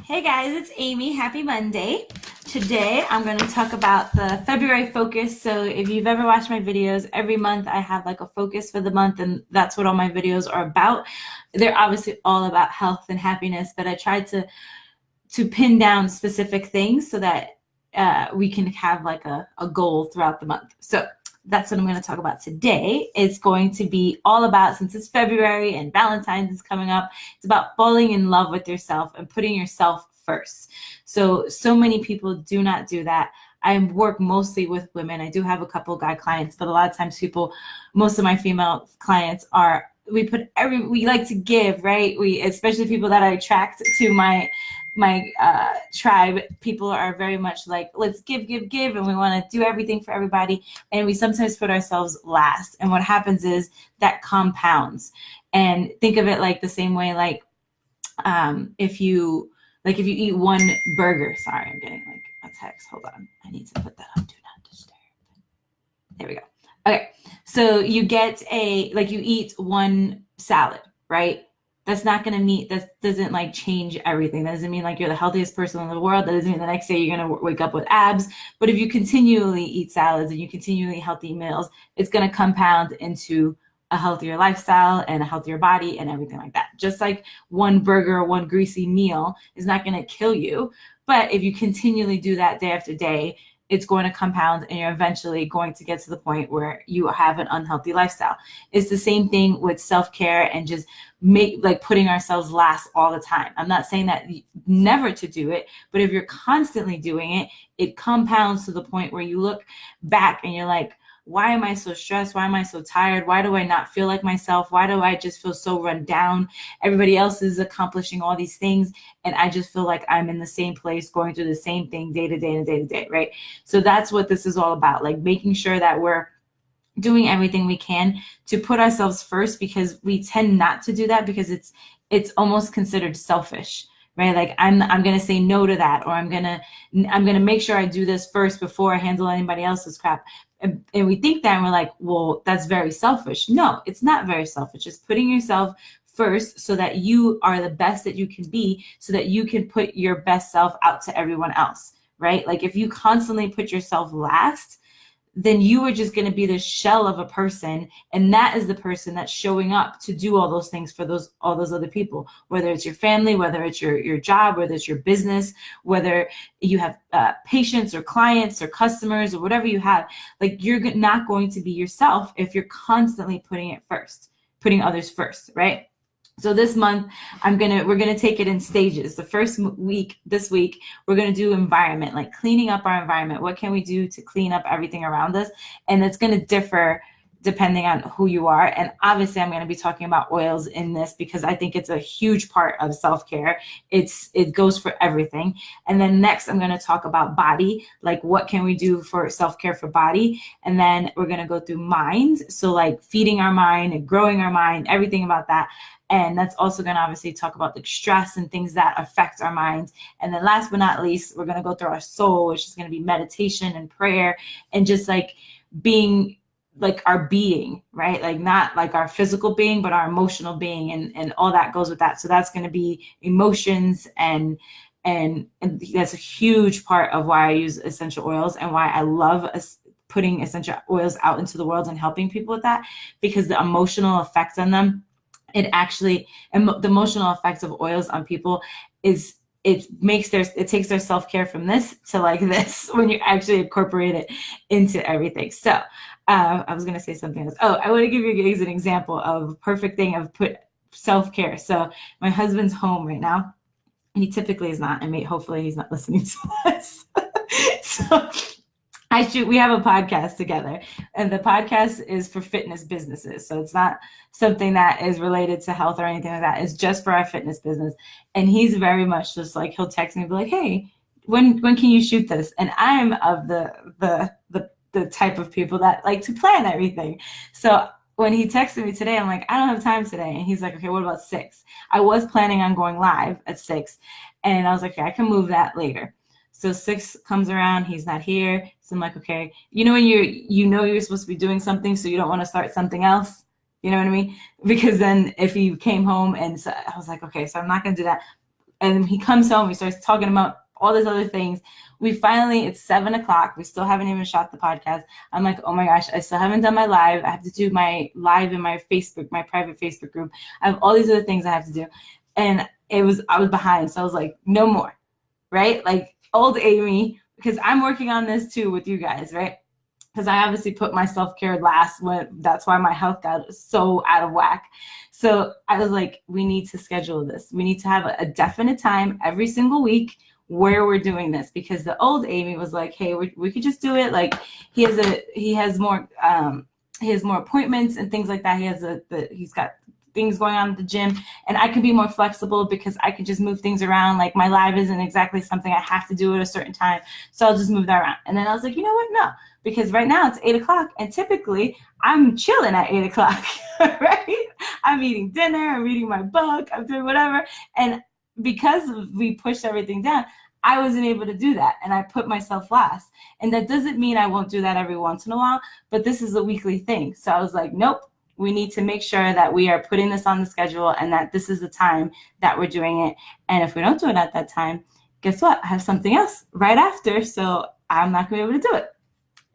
Hey guys, it's Amy. Happy Monday. Today I'm going to talk about the February focus. So if you've ever watched my videos, every month I have like a focus for the month, and that's what all my videos are about. They're obviously all about health and happiness, but I tried to pin down specific things so that we can have like a goal throughout the month. So that's what I'm going to talk about today. It's going to be all about, since it's February and Valentine's is coming up, it's about falling in love with yourself and putting yourself first. So many people do not do that. I work mostly with women. I do have a couple guy clients, but a lot of times most of my female clients we like to give, right? Especially people that I attract to my tribe, people are very much like, let's give, and we want to do everything for everybody. And we sometimes put ourselves last. And what happens is that compounds. And think of it like the same way, like if you eat one burger, sorry, I'm getting like a text. Hold on. I need to put that on Do Not Disturb. There we go. Okay. So you eat one salad, right? That's not going to that doesn't like change everything. That doesn't mean like you're the healthiest person in the world. That doesn't mean the next day you're going to wake up with abs. But if you continually eat salads and you continually eat healthy meals, it's going to compound into a healthier lifestyle and a healthier body and everything like that. Just like one burger or one greasy meal is not going to kill you. But if you continually do that day after day, it's going to compound and you're eventually going to get to the point where you have an unhealthy lifestyle. It's the same thing with self-care and just putting ourselves last all the time. I'm not saying that never to do it, but if you're constantly doing it, it compounds to the point where you look back and you're like, why am I so stressed? Why am I so tired? Why do I not feel like myself? Why do I just feel so run down? Everybody else is accomplishing all these things, and I just feel like I'm in the same place, going through the same thing day to day and day to day, right? So that's what this is all about, like making sure that we're doing everything we can to put ourselves first, because we tend not to do that because it's almost considered selfish. Right? Like I'm going to say no to that, or I'm going to make sure I do this first before I handle anybody else's crap. And we think that and we're like, well, that's very selfish. No, it's not very selfish. It's putting yourself first so that you are the best that you can be, so that you can put your best self out to everyone else, right? Like if you constantly put yourself last, then you are just going to be the shell of a person, and that is the person that's showing up to do all those things for all those other people, whether it's your family, whether it's your job, whether it's your business, whether you have patients or clients or customers or whatever you have. Like you're not going to be yourself if you're constantly putting others first, right? So this month, we're gonna take it in stages. The first week, this week, we're gonna do environment, like cleaning up our environment. What can we do to clean up everything around us? And it's gonna differ depending on who you are. And obviously I'm gonna be talking about oils in this because I think it's a huge part of self-care. It goes for everything. And then next I'm gonna talk about body, like what can we do for self-care for body? And then we're gonna go through mind. So like feeding our mind and growing our mind, everything about that. And that's also going to obviously talk about the stress and things that affect our minds. And then last but not least, we're going to go through our soul, which is going to be meditation and prayer and just like being like our being, right? Like not like our physical being, but our emotional being and all that goes with that. So that's going to be emotions and that's a huge part of why I use essential oils and why I love putting essential oils out into the world and helping people with that, because the emotional effects on them, the emotional effects of oils on people it takes their self-care from this to like this when you actually incorporate it into everything. So I was going to say something else. I want to give you guys an example of a perfect thing of put self-care. So my husband's home right now, and he typically is not. Hopefully he's not listening to this. So we have a podcast together, and the podcast is for fitness businesses. So it's not something that is related to health or anything like that. It's just for our fitness business. And he's very much just like, he'll text me and be like, hey, when can you shoot this? And I'm of the type of people that like to plan everything. So when he texted me today, I'm like, I don't have time today. And he's like, okay, what about 6? I was planning on going live at 6. And I was like, okay, I can move that later. So 6 comes around, he's not here. So I'm like, okay, when you're supposed to be doing something, so you don't want to start something else. You know what I mean? Because then if he came home and so I was like, okay, so I'm not going to do that. And he comes home, he starts talking about all these other things. It's 7 o'clock. We still haven't even shot the podcast. I'm like, oh my gosh, I still haven't done my live. I have to do my live in my Facebook, my private Facebook group. I have all these other things I have to do. And I was behind. So I was like, no more, right? Like old Amy, because I'm working on this too with you guys, right? Because I obviously put my self-care last. That's why my health got so out of whack. So I was like, we need to schedule this. We need to have a definite time every single week where we're doing this, because the old Amy was like, hey, we could just do it. Like he has more appointments and things like that. He's got things going on at the gym, and I can be more flexible because I could just move things around. Like my live isn't exactly something I have to do at a certain time, so I'll just move that around. And then I was like, you know what? No, because right now it's 8 o'clock, and typically I'm chilling at 8 o'clock, right? I'm eating dinner, I'm reading my book, I'm doing whatever. And because we pushed everything down, I wasn't able to do that, and I put myself last. And that doesn't mean I won't do that every once in a while, but this is a weekly thing. So I was like, nope. We need to make sure that we are putting this on the schedule and that this is the time that we're doing it. And if we don't do it at that time, guess what? I have something else right after, so I'm not going to be able to do it.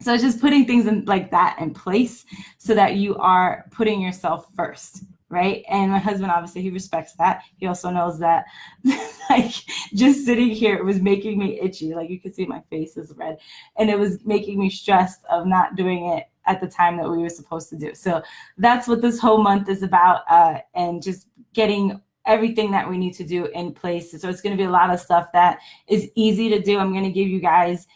So it's just putting things like that in place so that you are putting yourself first, right? And my husband, obviously, he respects that. He also knows that like just sitting here, it was making me itchy. Like you can see my face is red, and it was making me stressed of not doing it at the time that we were supposed to do. So that's what this whole month is about, and just getting everything that we need to do in place. So it's going to be a lot of stuff that is easy to do. I'm going to give you guys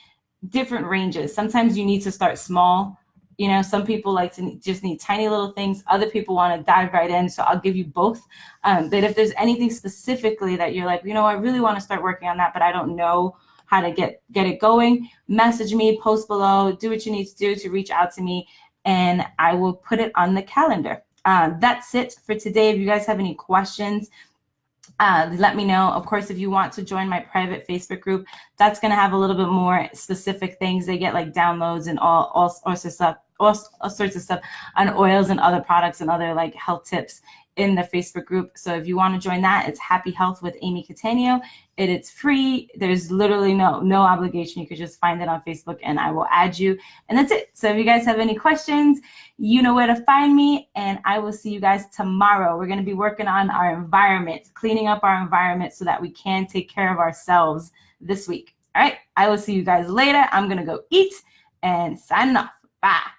different ranges. Sometimes you need to start small. You know, some people like to just need tiny little things. Other people want to dive right in. So I'll give you both. But if there's anything specifically that you're like, you know, I really want to start working on that, but I don't know how to get it going, message me, post below, do what you need to do to reach out to me, and I will put it on the calendar. That's it for today. If you guys have any questions, let me know. Of course, if you want to join my private Facebook group, that's going to have a little bit more specific things. They get like downloads and all sorts of stuff, all sorts of stuff on oils and other products and other like health tips in the Facebook group. So if you want to join that, it's Happy Health with Amy Catania. It's free. There's literally no obligation. You could just find it on Facebook and I will add you. And that's it. So if you guys have any questions, you know where to find me, and I will see you guys tomorrow. We're going to be working on our environment, cleaning up our environment so that we can take care of ourselves this week. All right. I will see you guys later. I'm going to go eat and sign off. Bye.